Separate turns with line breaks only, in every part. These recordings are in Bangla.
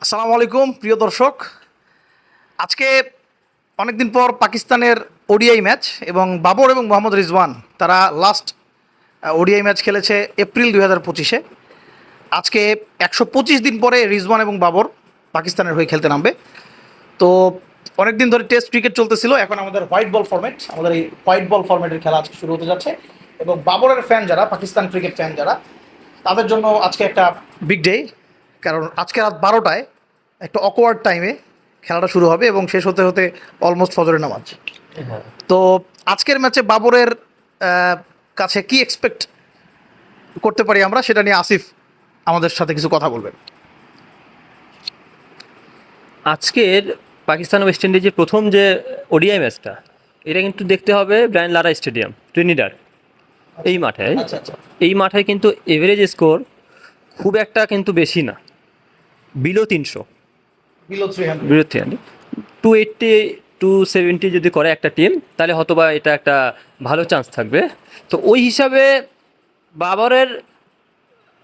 আসসালামু আলাইকুম প্রিয় দর্শক। আজকে অনেকদিন পর পাকিস্তানের ওডিআই ম্যাচ এবং বাবর এবং মোহাম্মদ রিজওয়ান তারা লাস্ট ওডিআই ম্যাচ খেলেছে এপ্রিল 2025-এ। আজকে 125 দিন পরে রিজওয়ান এবং বাবর পাকিস্তানের হয়ে খেলতে নামবে। তো অনেক দিন ধরে টেস্ট ক্রিকেট চলতেছিল, এখন আমাদের হোয়াইট বল ফরম্যাট, আমাদের এই হোয়াইট বল ফরম্যাটের খেলা আজকে শুরু হতে যাচ্ছে। এবং বাবরের ফ্যান যারা, পাকিস্তান ক্রিকেট ফ্যান যারা, তাদের জন্য আজকে একটা বিগ ডে, কারণ আজকে রাত 12টায় একটা অকওয়ার্ড টাইমে খেলাটা শুরু হবে এবং শেষ হতে হতে অলমোস্ট ফজরের নামাজ। তো আজকের ম্যাচে বাবরের কাছে কি এক্সপেক্ট করতে পারি আমরা, সেটা নিয়ে আসিফ আমাদের সাথে কিছু কথা বলবেন।
আজকের পাকিস্তান ওয়েস্ট ইন্ডিজের প্রথম যে ওডিআই ম্যাচটা, এটা কিন্তু দেখতে হবে ব্রায়ান লারা স্টেডিয়াম, ট্রিনিডাড। এই মাঠে এই মাঠে কিন্তু এভারেজ স্কোর খুব একটা কিন্তু বেশি না, বিলো 300, বিলো 300, 280 270 যদি করে একটা টিম, তাহলে হয়তোবা এটা একটা ভালো চান্স থাকবে। তো ওই হিসাবে বাবরের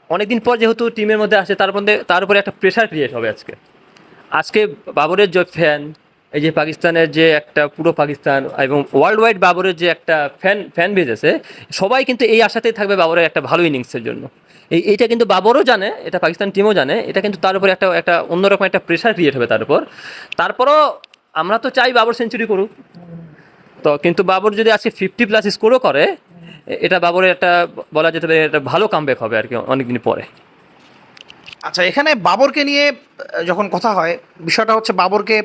অনেকদিন পর যেহেতু টিমের মধ্যে আসে, তার উপরে একটা প্রেশার ক্রিয়েট হবে আজকে বাবরের যে ফ্যান, এই যে পাকিস্তানের যে একটা পুরো পাকিস্তান এবং ওয়ার্ল্ড ওয়াইড বাবরের যে একটা ফ্যান বেজ আছে, সবাই কিন্তু এই আশাতেই থাকবে বাবরের একটা ভালো ইনিংসের জন্য। এইটা কিন্তু বাবরও জানে, এটা পাকিস্তান টিমও জানে, এটা কিন্তু তার উপরে একটা অন্যরকম একটা প্রেশার ক্রিয়েট হবে তার উপর। তারপরও আমরা তো চাই বাবর সেঞ্চুরি করুক, তো কিন্তু বাবর যদি আজকে 50+ স্কোরও করে, এটা বাবরের একটা বলা যেতে পারে একটা ভালো কামব্যাক হবে আর কি অনেকদিন পরে।
আচ্ছা, এখানে বাবরকে নিয়ে যখন কথা হয়, বিষয়টা হচ্ছে বাবরকে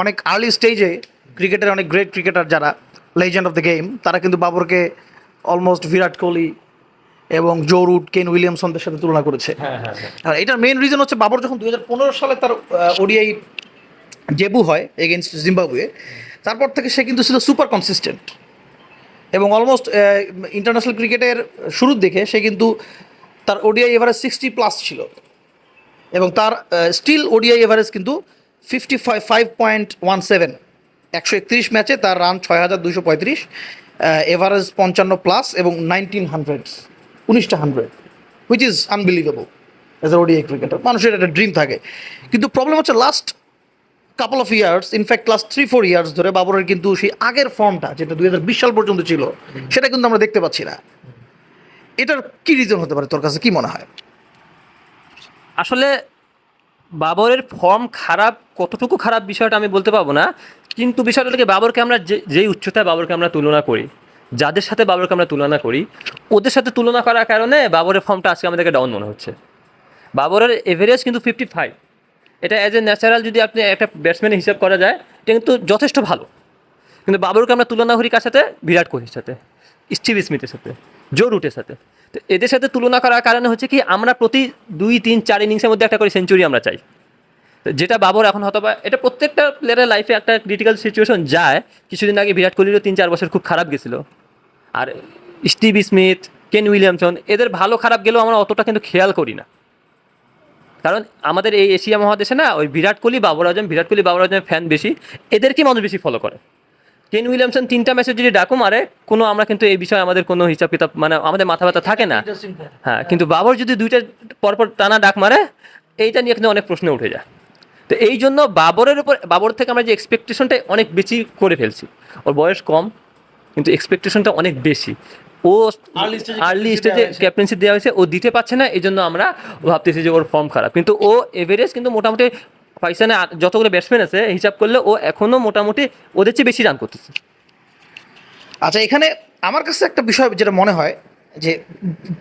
অনেক আর্লি স্টেজে ক্রিকেটের অনেক গ্রেট ক্রিকেটার যারা লেজেন্ড অফ দ্য গেম, তারা কিন্তু বাবরকে অলমোস্ট বিরাট কোহলি এবং জো রুট, কেন উইলিয়ামসনদের সাথে তুলনা করেছে। আর এটার মেইন রিজন হচ্ছে বাবর যখন 2015 সালে তার ওডিআই ডেবু হয় এগেনস্ট জিম্বাবুয়ে, তারপর থেকে সে কিন্তু ছিল সুপার কনসিস্টেন্ট এবং অলমোস্ট ইন্টারন্যাশনাল ক্রিকেটের শুরুর দিকে সে কিন্তু তার ওডিআই এভারেজ 60+ ছিল এবং তার স্টিল ওডিআই এভারেজ কিন্তু 55.17। 131 ম্যাচে তার রান 6235, এভারেজ 55+ এবং 19টা 100, which is unbelievable as a ODI cricketer. মানুষের একটা ড্রিম থাকে, কিন্তু প্রবলেম হচ্ছে last couple of years, in fact last 3-4 years ধরে বাবরের কিন্তু সেই আগের ফর্মটা যেটা 2020 সাল পর্যন্ত ছিল, সেটা কিন্তু আমরা দেখতে পাচ্ছি না। এটার কি রিজন হতে পারে, তোর কাছে কি মনে হয়?
আসলে বাবরের ফর্ম খারাপ, কতটুকু খারাপ বিষয়টা আমি বলতে পারবো না, কিন্তু বিষয়টা হলো বাবরকে আমরা যেই উচ্চতায় বাবরকে আমরা তুলনা করি, যাদের সাথে বাবরকে আমরা তুলনা করি, ওদের সাথে তুলনা করার কারণে বাবরের ফর্মটা আজকে আমাদেরকে ডাউন মনে হচ্ছে। বাবরের এভারেজ কিন্তু 55, এটা অ্যাজ এ ন্যাচারাল যদি আপনি একটা ব্যাটসম্যানের হিসাব করা যায়, এটা কিন্তু যথেষ্ট ভালো। কিন্তু বাবরকে আমরা তুলনা করি কার সাথে? বিরাট কোহলির সাথে, স্টিভ স্মিথের সাথে, জো রুটের সাথে। তো এদের সাথে তুলনা করার কারণে হচ্ছে কি, আমরা প্রতি 2-3-4 ইনিংসের মধ্যে একটা করে সেঞ্চুরি আমরা চাই, যেটা বাবর এখন হয়তো বা, এটা প্রত্যেকটা প্লেয়ারের লাইফে একটা ক্রিটিক্যাল সিচুয়েশন যায়। কিছুদিন আগে বিরাট কোহলিরও 3-4 বছর খুব খারাপ গেছিলো, আর স্টিভ স্মিথ, কেন উইলিয়ামসন, এদের ভালো খারাপ গেলেও আমরা অতটা কিন্তু খেয়াল করি না, কারণ আমাদের এই এশিয়া মহাদেশে না ওই বিরাট কোহলি বাবর আজমের ফ্যান বেশি, এদেরকেই মানুষ বেশি ফলো করে। কেন উইলিয়ামসন 3টা ম্যাচে যদি ডাকু মারে, কোনো আমরা কিন্তু এই বিষয়ে আমাদের কোনো হিসাব কিতাব, মানে আমাদের মাথা ব্যথা থাকে না। হ্যাঁ, কিন্তু বাবর যদি 2টা পরপর টানা ডাক মারে, এইটা নিয়ে কিন্তু অনেক প্রশ্ন উঠে যায়। তো এই জন্য বাবর থেকে আমরা যে এক্সপেকটেশনটা অনেক বেশি করে ফেলছি। ওর বয়স কম, কিন্তু এক্সপেকটেশনটা অনেক বেশি। ও আর্লি স্টেজে ক্যাপ্টেন্সি দেওয়া হয়েছে, ও দিতে পারছে না, এই জন্য আমরা ভাবতেছি যে ওর ফর্ম খারাপ। কিন্তু ও এভারেজ কিন্তু মোটামুটি পাকিস্তানে যতগুলো ব্যাটসম্যান আছে হিসাব করলে ও এখনও মোটামুটি ওদের চেয়ে বেশি রান করতেছে।
আচ্ছা, এখানে আমার কাছে একটা বিষয় যেটা মনে হয় যে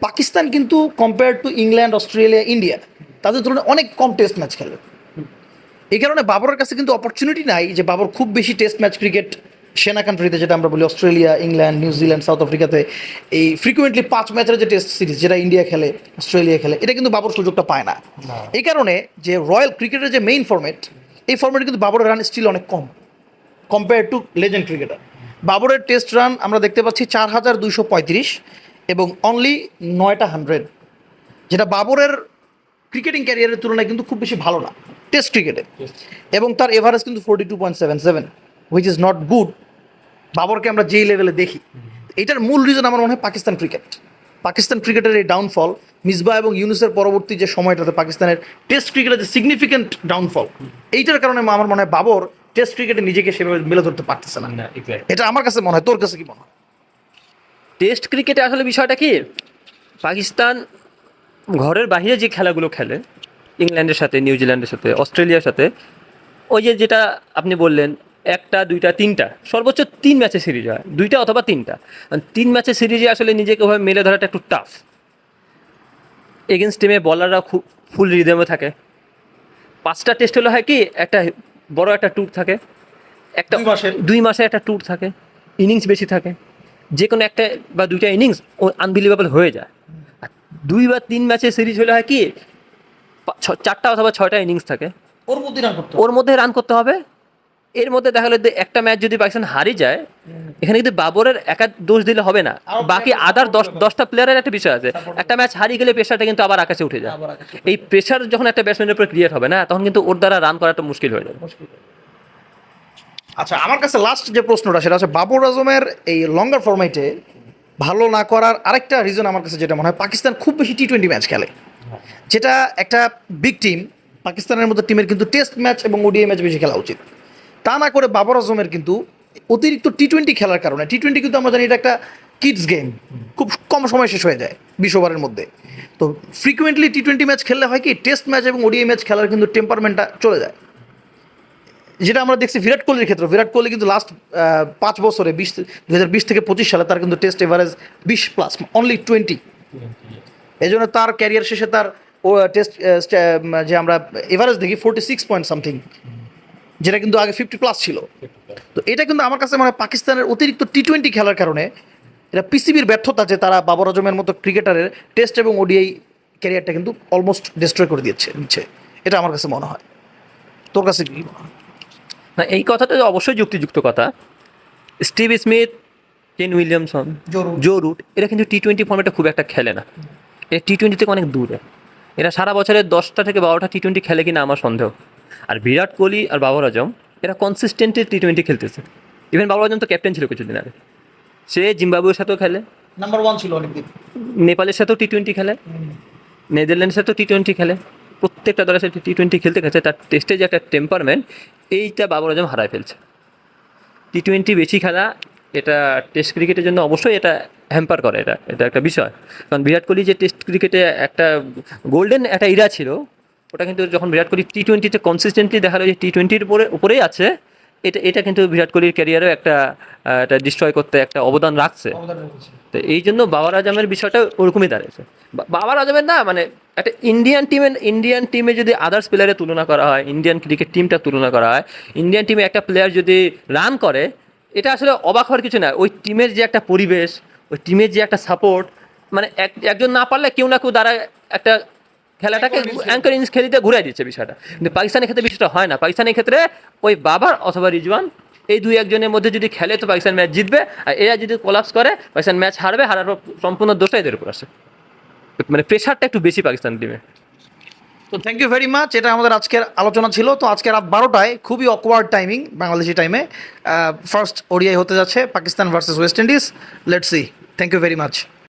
পাকিস্তান কিন্তু compare to England, Australia, India, তাদের তুলনায় অনেক কম টেস্ট ম্যাচ খেলে। এই কারণে বাবরের কাছে কিন্তু অপরচুনিটি নাই যে বাবর খুব বেশি টেস্ট ম্যাচ ক্রিকেট সেনা কান্ট্রিতে, যেটা আমরা বলি অস্ট্রেলিয়া, ইংল্যান্ড, নিউজিল্যান্ড, সাউথ আফ্রিকাতে এই ফ্রিকুয়েন্টলি 5 ম্যাচের যে টেস্ট সিরিজ যেটা ইন্ডিয়া খেলে, অস্ট্রেলিয়া খেলে, এটা কিন্তু বাবর সুযোগটা পায় না। এই কারণে যে রয়্যাল ক্রিকেটের যে মেইন ফর্মেট, এই ফর্মেটে কিন্তু বাবরের রান স্টিল অনেক কম কম্পেয়ার টু লেজেন্ড ক্রিকেটার। বাবরের টেস্ট রান আমরা দেখতে পাচ্ছি 4235 এবং অনলি 9টা 100, যেটা বাবরের ক্রিকেটিং ক্যারিয়ারের তুলনায় কিন্তু খুব বেশি ভালো না টেস্ট ক্রিকেটে। এবং তার এভারেজ কিন্তু 42.77, হুইচ ইজ নট গুড বাবরকে আমরা যেই লেভেলে দেখি। এটার মূল রিজন আমার মনে হয় পাকিস্তান ক্রিকেটের এই ডাউনফল মিসবাহ এবং ইউনুসের পরবর্তী যে সময়টাতে পাকিস্তানের টেস্ট ক্রিকেটের যে সিগনিফিক্যান্ট ডাউনফল, এইটার কারণে আমার মনে হয় বাবর টেস্ট ক্রিকেটে নিজেকে সেভাবে মেলে ধরতে পারতেছে না। এটা আমার কাছে মনে হয়, তোর কাছে কি মনে হয়?
টেস্ট ক্রিকেটে আসলে বিষয়টা কি, পাকিস্তান ঘরের বাইরে যে খেলাগুলো খেলে, ইংল্যান্ডের সাথে, নিউজিল্যান্ডের সাথে, অস্ট্রেলিয়ার সাথে, ওই যে যেটা আপনি বললেন, একটা দুইটা তিনটা, সর্বোচ্চ 3 ম্যাচে সিরিজ হয়, 2টা অথবা 3টা। 3 ম্যাচে সিরিজে আসলে নিজেকে ওভাবে মেলে ধরাটা একটু টাফ। এগেনস্ট টিমে বলাররা খুব ফুল রিদমে থাকে। 5টা টেস্ট হলে হয় কি, একটা বড় একটা ট্যুর থাকে, একটা 2 মাসের একটা ট্যুর থাকে, ইনিংস বেশি থাকে, যে কোনো একটা বা 2টা ইনিংস আনবিলিভেবল হয়ে যায়। আর 2 বা 3 ম্যাচের সিরিজ হলে হয় কি, 4টা অথবা 6টা ইনিংস থাকে,
ওর মধ্যে রান করতে
ওর মধ্যে রান করতে হবে। এর মধ্যে দেখা গেলো যে একটা ম্যাচ যদি পাকিস্তান হারিয়ে যায়, এখানে কিন্তু বাবরের একা দোষ দিলে হবে না, বাকি আদার 10টা প্লেয়ারের একটা বিষয় আছে। একটা ম্যাচ হারিয়ে গেলে প্রেশারটা কিন্তু আবার আকাশে উঠে যায়। এই প্রেশার যখন একটা ব্যাটসম্যানের উপর ক্রিয়েট হবে না, তখন কিন্তু ওর দ্বারা রান করাটা মুশকিল হয়ে যাবে।
আচ্ছা, আমার কাছে লাস্ট যে প্রশ্নটা সেটা হচ্ছে বাবর আজমের এই লঙ্গার ফরম্যাটে ভালো না করার আরেকটা রিজন আমার কাছে যেটা মনে হয়, পাকিস্তান খুব বেশি টি-20 ম্যাচ খেলে, যেটা একটা বিগ টিম পাকিস্তানের মতো টিমের কিন্তু টেস্ট ম্যাচ এবং ওডিআই ম্যাচ বেশি খেলা উচিত। তা না করে বাবর আজমের কিন্তু অতিরিক্ত টি-20 খেলার কারণে, টি-20 কিন্তু আমরা জানি এটা একটা কিডস গেম, খুব কম সময় শেষ হয়ে যায় 20 ওভারের মধ্যে। তো ফ্রিকুয়েন্টলি টি-20 ম্যাচ খেললে হয় কি, টেস্ট ম্যাচ এবং ওডিআই ম্যাচ খেলার কিন্তু টেম্পারমেন্টটা চলে যায়। যেটা আমরা দেখছি বিরাট কোহলির ক্ষেত্রে, বিরাট কোহলি কিন্তু লাস্ট 5 বছরে 2020 থেকে 25 সালে তার কিন্তু টেস্ট এভারেজ 20+, অনলি 20। এই জন্য তার ক্যারিয়ার শেষে তার ও টেস্ট যে আমরা এভারেজ দেখি 46 পয়েন্ট সামথিং, যেটা কিন্তু আগে 50+ ছিল। তো এটা কিন্তু আমার কাছে মানে পাকিস্তানের অতিরিক্ত টি-20 খেলার কারণে এটা পিসিবির ব্যর্থতা, যে তারা বাবর আজমের মতো ক্রিকেটারের টেস্ট এবং ওডিআই ক্যারিয়ারটা কিন্তু অলমোস্ট ডিস্ট্রয় করে দিচ্ছে। এটা আমার কাছে মনে হয়। তোর কাছে কি মনে হয়?
না, এই কথাটা অবশ্যই যুক্তিযুক্ত কথা। Steve Smith, Kane Williamson, Joe Root, এরা কিন্তু টি-20 ফর্মেটে খুব একটা খেলে না। এরা টি-20 থেকে অনেক দূরে। এরা সারা বছরে 10টা থেকে 12টা টি-20 খেলে কিনা আমার সন্দেহ। আর বিরাট কোহলি আর বাবর আজম এরা কনসিস্টেন্টলি টি-20 খেলতেছে। ইভেন বাবর আজম তো ক্যাপ্টেন ছিল কিছুদিন আগে, সে জিম্বাবুয়ের সাথেও খেলে,
নাম্বার 1 ছিল অনেকদিন,
নেপালের সাথেও টি-20 খেলে, নেদারল্যান্ডের সাথেও টি-20 খেলে। প্রত্যেকটা দলের সাথে টি-20 খেলতে গেছে, তার টেস্টে যে একটা টেম্পারমেন্ট, এইটা বাবর আজম হারায় ফেলছে। টি-20 বেশি খেলা এটা টেস্ট ক্রিকেটের জন্য অবশ্যই এটা হ্যাম্পার করে, এটা একটা বিষয়। কারণ বিরাট কোহলি যে টেস্ট ক্রিকেটে একটা গোল্ডেন একটা ইরা ছিল, ওটা কিন্তু যখন বিরাট কোহলি টি-20তে কনসিস্টেন্টলি দেখালো যে টি-20-র উপরেই আছে, এটা কিন্তু বিরাট কোহলির ক্যারিয়ারেও একটা এটা ডিস্ট্রয় করতে একটা অবদান রাখছে। তো এই জন্য বাবর আজমের বিষয়টা ওরকমই দাঁড়িয়েছে। বাবর আজমের না, মানে একটা ইন্ডিয়ান টিমে যদি আদার্স প্লেয়ারের তুলনা করা হয়, ইন্ডিয়ান ক্রিকেট টিমটা তুলনা করা হয়, ইন্ডিয়ান টিমে একটা প্লেয়ার যদি রান করে, এটা আসলে অবাক হওয়ার কিছু না। ওই টিমের যে একটা পরিবেশ, ওই টিমের যে একটা সাপোর্ট, মানে একজন না পারলে কেউ না কেউ দ্বারা একটা খেলাটাকে অ্যাঙ্কার ইনিংস খেলিতে ঘুরাই দিচ্ছে বিষয়টা। কিন্তু পাকিস্তানের ক্ষেত্রে বিষয়টা হয় না। পাকিস্তানের ক্ষেত্রে ওই বাবার অথবা রিজওয়ান, এই 2-1 জনের মধ্যে যদি খেলে তো পাকিস্তান ম্যাচ জিতবে, আর এরা যদি কোলাপস করে পাকিস্তান ম্যাচ হারবে, হারার পর সম্পূর্ণ দোষটা এদের উপর আসে। মানে প্রেশারটা একটু বেশি পাকিস্তান টিমে।
তো থ্যাংক ইউ ভেরি মাচ, এটা আমাদের আজকের আলোচনা ছিল। তো আজকে রাত 12টায় খুবই অকওয়ার্ড টাইমিং বাংলাদেশি টাইমে ফার্স্ট ওডিআই হতে যাচ্ছে Pakistan versus West Indies. Let's see. Thank you very much.